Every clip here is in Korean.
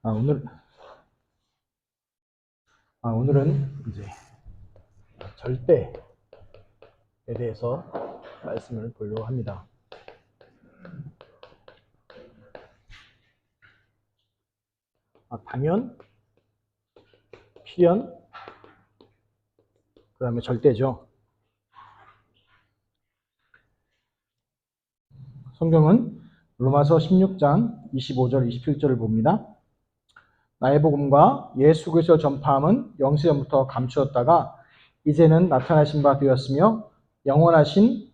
아, 오늘, 오늘은 이제 절대에 대해서 말씀을 보려고 합니다. 당연, 필연, 그 다음에 절대죠. 성경은 로마서 16장 25절, 27절을 봅니다. 나의 복음과 예수 그리스도 전파함은 영세전부터 감추었다가 이제는 나타나신 바 되었으며 영원하신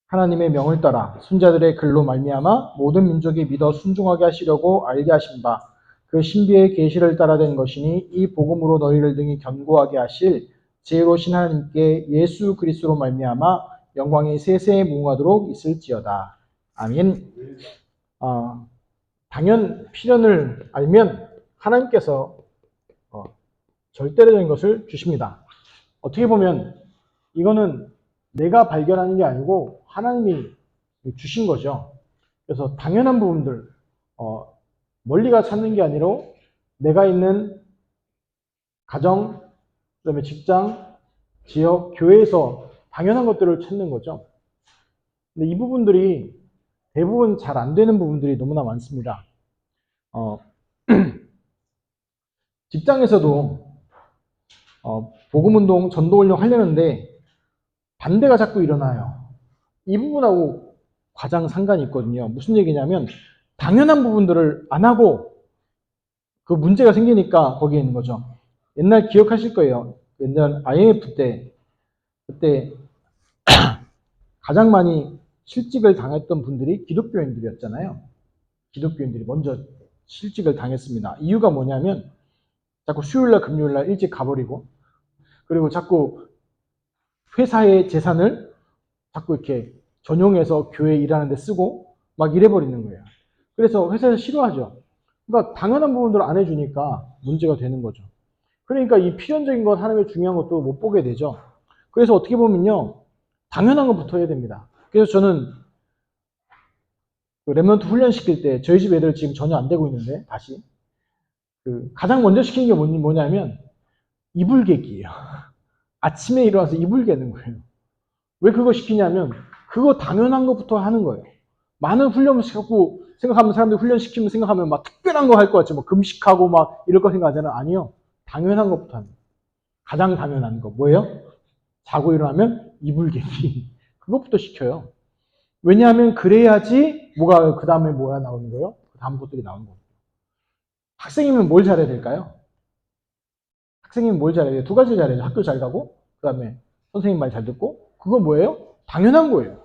하나님의 명을 따라 순자들의 글로 말미암아 모든 민족이 믿어 순종하게 하시려고 알게 하신 바 그 신비의 계시를 따라 된 것이니 이 복음으로 너희를 등이 견고하게 하실 지혜로우신 하나님께 예수 그리스도로 말미암아 영광이 세세에 무궁하도록 있을지어다. 아멘. 당연 필연을 알면 하나님께서 절대적인 것을 주십니다. 어떻게 보면 이거는 내가 발견하는 게 아니고 하나님이 주신 거죠. 그래서 당연한 부분들, 멀리가 찾는 게 아니라 내가 있는 가정, 그다음에 직장, 지역, 교회에서 당연한 것들을 찾는 거죠. 근데 이 부분들이 대부분 잘 안 되는 부분들이 너무나 많습니다. 직장에서도 복음운동, 전도훈련 하려는데 반대가 자꾸 일어나요. 이 부분하고 가장 상관이 있거든요. 무슨 얘기냐면 당연한 부분들을 안 하고 그 문제가 생기니까 거기에 있는 거죠. 옛날 기억하실 거예요. 옛날 IMF 때 그때 가장 많이 실직을 당했던 분들이 기독교인들이었잖아요. 기독교인들이 먼저 실직을 당했습니다. 이유가 뭐냐면 자꾸 수요일날 금요일날 일찍 가버리고 그리고 자꾸 회사의 재산을 자꾸 이렇게 전용해서 교회 일하는 데 쓰고 막 이래버리는 거예요. 그래서 회사에서 싫어하죠. 그러니까 당연한 부분들을 안 해주니까 문제가 되는 거죠. 그러니까 이 필연적인 것, 하나님의 중요한 것도 못 보게 되죠. 그래서 어떻게 보면요, 당연한 것부터 해야 됩니다. 그래서 저는 랩런트 훈련 시킬 때 저희 집 애들 지금 전혀 안 되고 있는데 다시 가장 먼저 시킨 게 뭐냐면 이불 개기예요. 아침에 일어나서 이불 개는 거예요. 왜 그거 시키냐면 그거 당연한 것부터 하는 거예요. 많은 훈련을 시켰고 생각하면 사람들이 훈련 시키면 생각하면 막 특별한 거 할 것 같지, 뭐 금식하고 막 이럴 거 생각하잖아요. 아니요, 당연한 것부터 하는 거예요. 가장 당연한 거 뭐예요? 자고 일어나면 이불 개기. 그것부터 시켜요. 왜냐하면 그래야지 뭐가 그 다음에 뭐야 나오는 거예요? 그 다음 것들이 나오는 거예요. 학생이면 뭘 잘해야 될까요? 학생이면 뭘 잘해야 돼요? 두 가지 잘해야죠. 학교 잘 가고 그 다음에 선생님 말 잘 듣고. 그거 뭐예요? 당연한 거예요.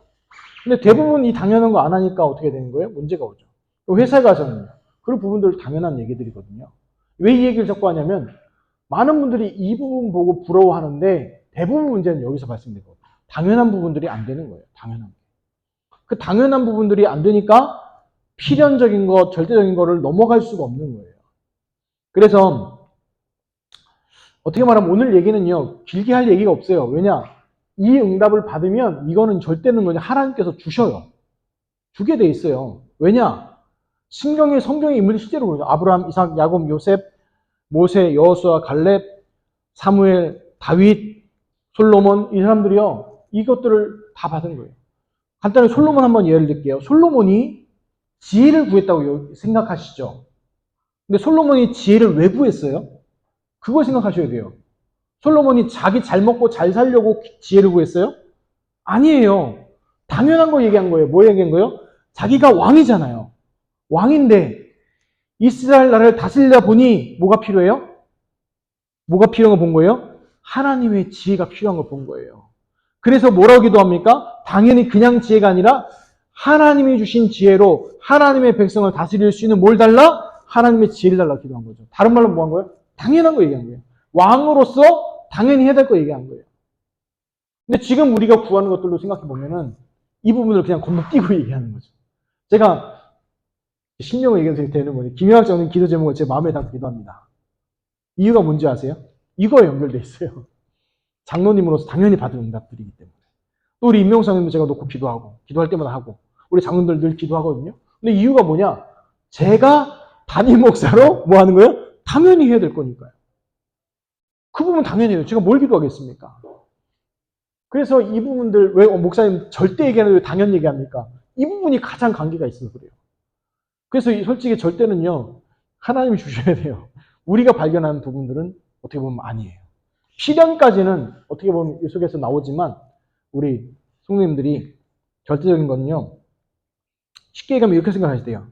근데 대부분 이 당연한 거 안 하니까 어떻게 되는 거예요? 문제가 오죠. 회사에 가서는요. 그런 부분들 당연한 얘기들이거든요. 왜 이 얘기를 자꾸 하냐면 많은 분들이 이 부분 보고 부러워하는데 대부분 문제는 여기서 발생되거든요. 당연한 부분들이 안 되는 거예요. 당연한. 그 당연한 부분들이 안 되니까 필연적인 것, 절대적인 거를 넘어갈 수가 없는 거예요. 그래서 어떻게 말하면 오늘 얘기는요, 길게 할 얘기가 없어요. 왜냐? 이 응답을 받으면 이거는 절대는 거냐? 하나님께서 주셔요. 주게 돼 있어요. 왜냐? 성경의 인물이 실제로 보죠. 아브라함, 이삭, 야곱, 요셉, 모세, 여호수아, 갈렙, 사무엘, 다윗, 솔로몬, 이 사람들이요, 이것들을 다 받은 거예요. 간단히 솔로몬 한번 예를 들게요. 솔로몬이 지혜를 구했다고 생각하시죠? 근데 솔로몬이 지혜를 왜 구했어요? 그걸 생각하셔야 돼요. 솔로몬이 자기 잘 먹고 잘 살려고 지혜를 구했어요? 아니에요. 당연한 거 얘기한 거예요. 뭐 얘기한 거예요? 자기가 왕이잖아요. 왕인데 이스라엘 나라를 다스리다 보니 뭐가 필요해요? 뭐가 필요한 거 본 거예요? 하나님의 지혜가 필요한 거 본 거예요. 그래서 뭐라고 기도합니까? 당연히 그냥 지혜가 아니라 하나님이 주신 지혜로 하나님의 백성을 다스릴 수 있는 뭘 달라? 하나님의 지혜를 달라 기도한 거죠. 다른 말로 뭐 한 거예요? 당연한 거 얘기한 거예요. 왕으로서 당연히 해야 될 거 얘기한 거예요. 근데 지금 우리가 구하는 것들로 생각해 보면은 이 부분을 그냥 건너뛰고 얘기하는 거죠. 제가 신명을 얘기해도 되는 거예요. 김영학장님 기도 제목을 제 마음에 담고 기도합니다. 이유가 뭔지 아세요? 이거에 연결돼 있어요. 장로님으로서 당연히 받은 응답들이기 때문에. 또 우리 임명사님도 제가 놓고 기도하고, 기도할 때마다 하고, 우리 장로들 늘 기도하거든요. 근데 이유가 뭐냐? 제가 담임 목사로 뭐 하는 거예요? 당연히 해야 될 거니까요. 그 부분 당연히 해요. 제가 뭘 기도하겠습니까? 그래서 이 부분들, 왜 목사님 절대 얘기하는데 왜 당연 얘기합니까? 이 부분이 가장 관계가 있어서 그래요. 그래서 솔직히 절대는요, 하나님이 주셔야 돼요. 우리가 발견하는 부분들은 어떻게 보면 아니에요. 필연까지는 어떻게 보면 이 속에서 나오지만, 우리 성도님들이 절대적인 거는요, 쉽게 얘기하면 이렇게 생각하시대요.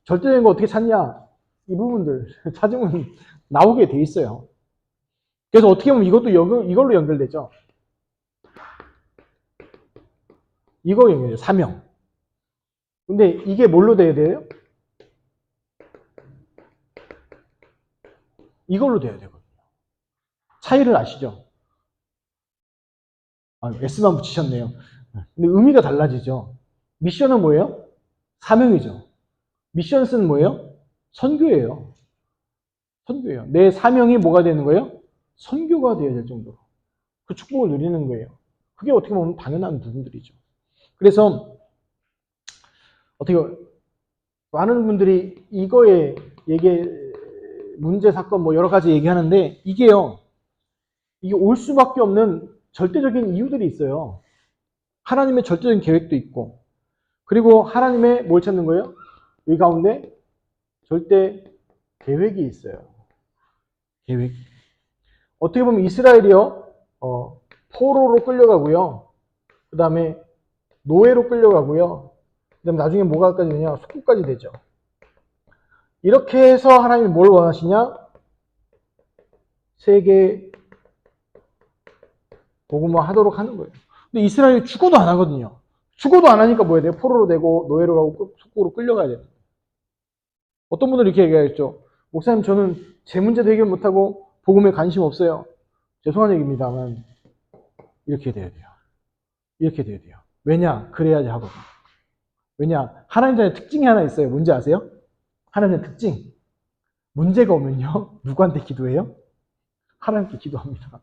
절대적인 거 어떻게 찾냐? 이 부분들 찾으면 나오게 돼 있어요. 그래서 어떻게 보면 이것도 이걸로 연결되죠. 이거 연결돼요. 사명. 근데 이게 뭘로 돼야 돼요? 이걸로 돼야 되거든요. 차이를 아시죠? S만 붙이셨네요. 근데 의미가 달라지죠. 미션은 뭐예요? 사명이죠. 미션은 뭐예요? 선교예요. 선교예요. 내 사명이 뭐가 되는 거예요? 선교가 되어야 될 정도로. 그 축복을 누리는 거예요. 그게 어떻게 보면 당연한 부분들이죠. 그래서 어떻게 많은 분들이 이거에 문제 사건 뭐 여러 가지 얘기하는데 이게 올 수밖에 없는 절대적인 이유들이 있어요. 하나님의 절대적인 계획도 있고, 그리고 하나님의 뭘 찾는 거예요? 이 가운데 절대 계획이 있어요. 계획. 어떻게 보면 이스라엘이요, 포로로 끌려가고요. 그 다음에 노예로 끌려가고요. 그 다음에 나중에 뭐가까지 되냐? 속국까지 되죠. 이렇게 해서 하나님이 뭘 원하시냐? 세계 복음화 하도록 하는 거예요. 근데 이스라엘이 죽어도 안 하거든요. 죽어도 안 하니까 뭐 해야 돼요? 포로로 되고 노예로 가고 속국으로 끌려가야 돼요. 어떤 분들이 이렇게 얘기하겠죠. 목사님, 저는 제 문제도 해결 못하고 복음에 관심 없어요. 죄송한 얘기입니다만 이렇게 돼야 돼요. 이렇게 돼야 돼요. 왜냐? 그래야지 하거든요. 왜냐? 하나님의 특징이 하나 있어요. 뭔지 아세요? 하나님의 특징. 문제가 오면요, 누구한테 기도해요? 하나님께 기도합니다.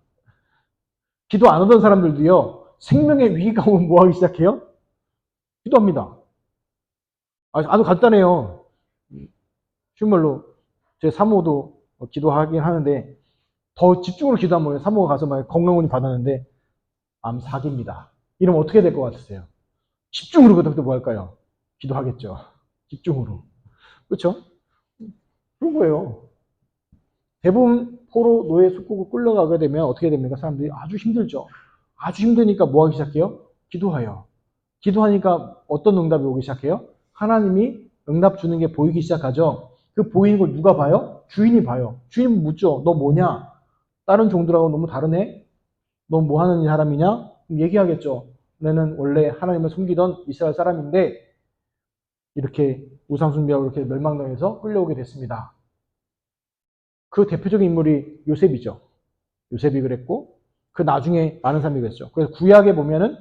기도 안 하던 사람들도요, 생명의 위기가 오면 뭐 하기 시작해요? 기도합니다. 아주 간단해요. 쉬운 말로, 제 사모도 기도하긴 하는데, 더 집중으로 기도하면 뭐예요? 사모가 가서 막 건강원이 받았는데, 암 사기입니다. 이러면 어떻게 될 것 같으세요? 집중으로 그때부터 뭐 할까요? 기도하겠죠. 집중으로. 그렇죠? 그런 거예요. 대부분 포로 노예 속국을 끌려가게 되면 어떻게 됩니까? 사람들이 아주 힘들죠. 아주 힘드니까 뭐 하기 시작해요? 기도해요. 기도하니까 어떤 응답이 오기 시작해요? 하나님이 응답 주는 게 보이기 시작하죠. 그 보이는 걸 누가 봐요? 주인이 봐요. 주인이 묻죠. 너 뭐냐? 다른 종들하고 너무 다르네? 너 뭐 하는 사람이냐? 그럼 얘기하겠죠. 너는 원래 하나님을 숨기던 이스라엘 사람인데 이렇게 우상숭배하고 이렇게 멸망당해서 끌려오게 됐습니다. 그 대표적인 인물이 요셉이죠. 요셉이 그랬고, 그 나중에 많은 사람이 그랬죠. 그래서 구약에 보면은,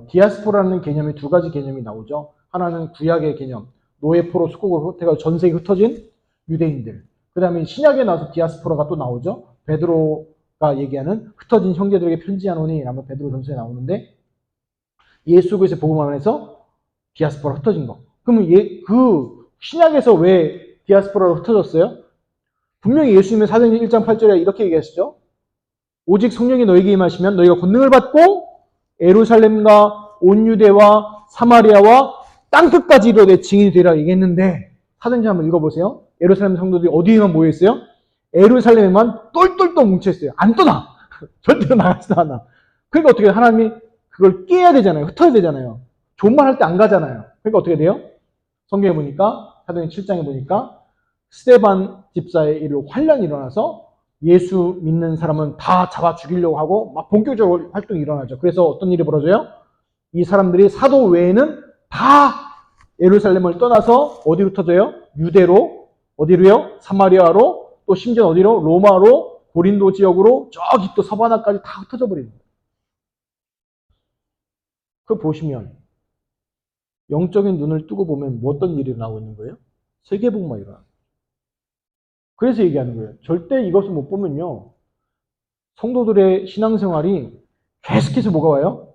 디아스포라는 개념이 두 가지 개념이 나오죠. 하나는 구약의 개념, 노예 포로 속국으로 전 세계에 흩어진 유대인들. 그 다음에 신약에 나와서 디아스포라가 또 나오죠. 베드로가 얘기하는 흩어진 형제들에게 편지하노니 라면 베드로 전서에 나오는데, 예수 그리스도의 복음 안에서 디아스포라 흩어진 거. 그러면 그 신약에서 왜 디아스포라로 흩어졌어요? 분명히 예수님은 사도행전 1장 8절에 이렇게 얘기하시죠. 오직 성령이 너에게 임하시면 너희가 권능을 받고 예루살렘과 온 유대와 사마리아와 땅끝까지 이르러 증인이 되리라 얘기했는데, 사도행전 한번 읽어보세요. 예루살렘 성도들이 어디에만 모여있어요? 예루살렘에만 똘똘똘 뭉쳐있어요. 안 떠나. 절대로 나가지도 않아. 그러니까 어떻게 해요? 하나님이 그걸 깨야 되잖아요. 흩어야 되잖아요. 좋은 말 할 때 안 가잖아요. 그러니까 어떻게 돼요? 성경에 보니까, 사도행전 7장에 보니까 스데반 집사의 일로 환란이 일어나서 예수 믿는 사람은 다 잡아 죽이려고 하고 막 본격적으로 활동이 일어나죠. 그래서 어떤 일이 벌어져요? 이 사람들이 사도 외에는 다 예루살렘을 떠나서 어디로 터져요? 유대로, 어디로요? 사마리아로, 또 심지어 어디로? 로마로, 고린도 지역으로, 저기 또 서바나까지 다 흩어져 버립니다. 그거 보시면 영적인 눈을 뜨고 보면 뭐 어떤 일이 나오고 있는 거예요? 세계복음화 일어나요. 그래서 얘기하는 거예요. 절대 이것을 못 보면요, 성도들의 신앙생활이 계속해서 뭐가 와요?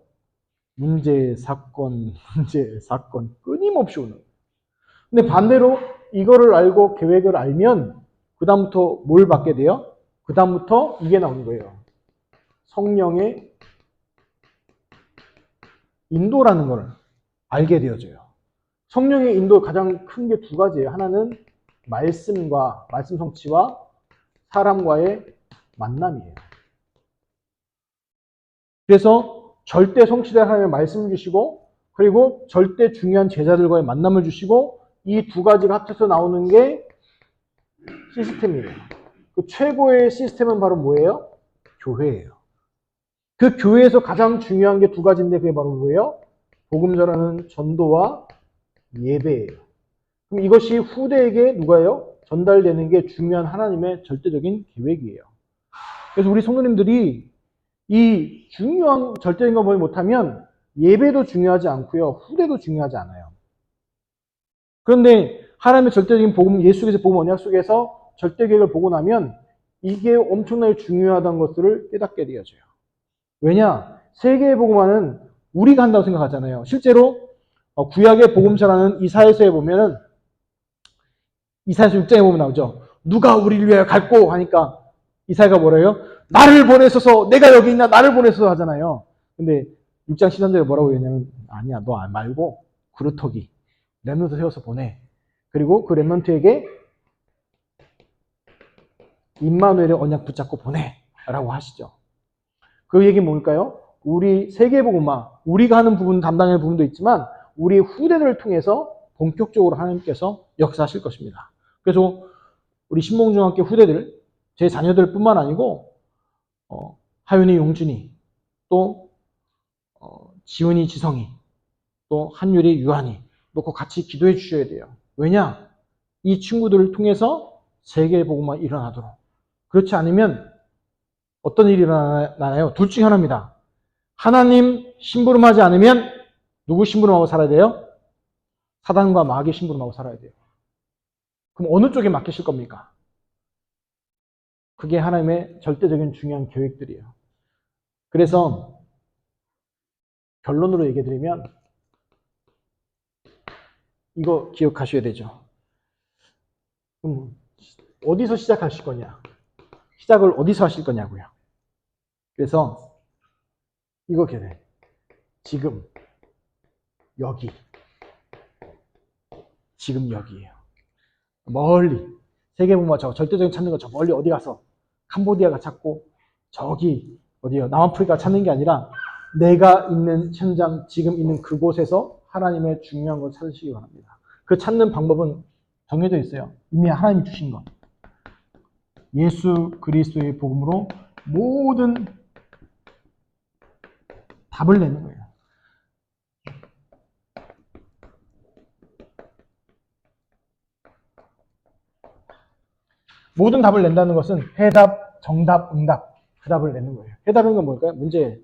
문제, 사건, 끊임없이 오는 거예요. 근데 반대로 이거를 알고 계획을 알면 그 다음부터 뭘 받게 돼요? 그 다음부터 이게 나오는 거예요. 성령의 인도라는 걸 알게 되어져요. 성령의 인도 가장 큰 게 두 가지예요. 하나는 말씀과 말씀 성취와 사람과의 만남이에요. 그래서 절대 성취될 하나님의 말씀을 주시고 그리고 절대 중요한 제자들과의 만남을 주시고 이 두 가지가 합쳐서 나오는 게 시스템이에요. 그 최고의 시스템은 바로 뭐예요? 교회예요. 그 교회에서 가장 중요한 게 두 가지인데 그게 바로 뭐예요? 복음 전하는 전도와 예배예요. 그럼 이것이 후대에게 누가요? 전달되는 게 중요한 하나님의 절대적인 계획이에요. 그래서 우리 성도님들이 이 중요한 절대적인 걸 보지 못하면 예배도 중요하지 않고요. 후대도 중요하지 않아요. 그런데 하나님의 절대적인 복음, 예수 그리스도의 복음 언약 속에서 절대 계획을 보고 나면 이게 엄청나게 중요하다는 것들을 깨닫게 되어져요. 왜냐? 세계의 복음화는 우리가 한다고 생각하잖아요. 실제로 구약의 복음서라는 이사야서에 보면은 이사야서 6장에 보면 나오죠. 누가 우리를 위하여 갈고 하니까 이사야가 뭐래요? 나를 보내소서, 내가 여기 있나 나를 보내소서 하잖아요. 근데 6장 13절에 뭐라고 했냐면 아니야, 너 말고 그루터기 렘넌트 세워서 보내. 그리고 그 렘넌트에게 임마누엘의 언약 붙잡고 보내라고 하시죠. 그 얘기는 뭘까요? 우리 세계복음화, 우리가 하는 부분, 담당하는 부분도 있지만 우리 후대들을 통해서 본격적으로 하나님께서 역사하실 것입니다. 그래서 우리 신봉중학교 후대들, 제 자녀들뿐만 아니고 하윤이, 용준이, 또 지훈이, 지성이, 또 한율이, 유한이 놓고 같이 기도해 주셔야 돼요. 왜냐? 이 친구들을 통해서 세계복음화 일어나도록. 그렇지 않으면 어떤 일이 일어나나요? 둘 중에 하나입니다. 하나님 심부름하지 않으면 누구 심부름하고 살아야 돼요? 사단과 마귀 심부름하고 살아야 돼요. 그럼 어느 쪽에 맡기실 겁니까? 그게 하나님의 절대적인 중요한 계획들이에요. 그래서 결론으로 얘기해드리면 이거 기억하셔야 되죠. 어디서 시작하실 거냐? 시작을 어디서 하실 거냐고요. 그래서 이거 기억해. 지금 여기. 지금 여기예요. 멀리. 세계복음화 저 절대적인 찾는 거 저 멀리 어디 가서 캄보디아가 찾고 저기 어디요? 남아프리카 찾는 게 아니라 내가 있는 현장 지금 있는 그곳에서 하나님의 중요한 걸 찾으시기 바랍니다. 그 찾는 방법은 정해져 있어요. 이미 하나님이 주신 것. 예수 그리스도의 복음으로 모든 답을 내는 거예요. 모든 답을 낸다는 것은 해답, 정답, 응답, 그 답을 내는 거예요. 해답은 건 뭘까요? 문제.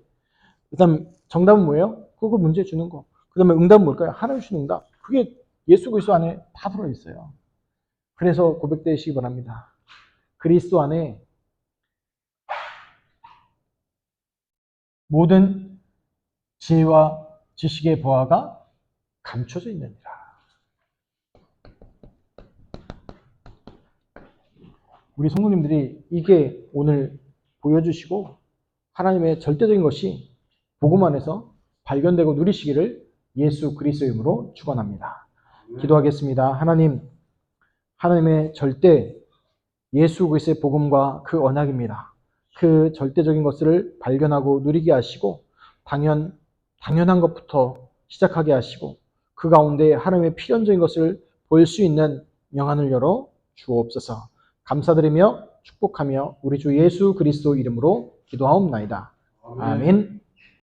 그다음 정답은 뭐예요? 그거 문제 주는 거. 그다음에 응답은 뭘까요? 하나님 주시는 응답. 그게 예수 그리스도 안에 다 들어 있어요. 그래서 고백되시기 바랍니다. 그리스도 안에 모든 지혜와 지식의 보화가 감춰져 있느니라. 우리 성도님들이 이게 오늘 보여주시고 하나님의 절대적인 것이 복음 안에서 발견되고 누리시기를 예수 그리스도의 이름으로 축원합니다. 기도하겠습니다. 하나님의 절대 예수 그리스도의 복음과 그 언약입니다. 그 절대적인 것을 발견하고 누리게 하시고 당연한 것부터 시작하게 하시고 그 가운데 하나님의 필연적인 것을 볼 수 있는 영안을 열어 주옵소서. 감사드리며 축복하며 우리 주 예수 그리스도 이름으로 기도하옵나이다. 아멘.